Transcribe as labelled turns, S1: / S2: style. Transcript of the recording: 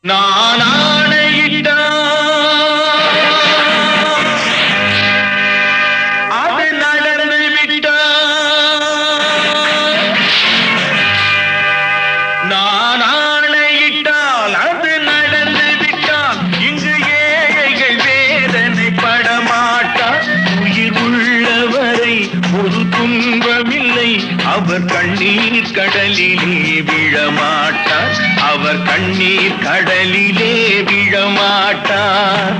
S1: நான் ஆணையிட்டால் அது நடந்து விட்டால், நான் ஆணையிட்டால் அது நடந்து விட்டால், இங்கு ஏழைகள் வேதனை படமாட்டார். உயிர் உள்ளவரை ஒரு துன்பமில்லை, அவர் கண்ணீர் கடலிலே விழமாட்டார், அவர் கண்ணீர் கடலிலே விழமாட்டார்.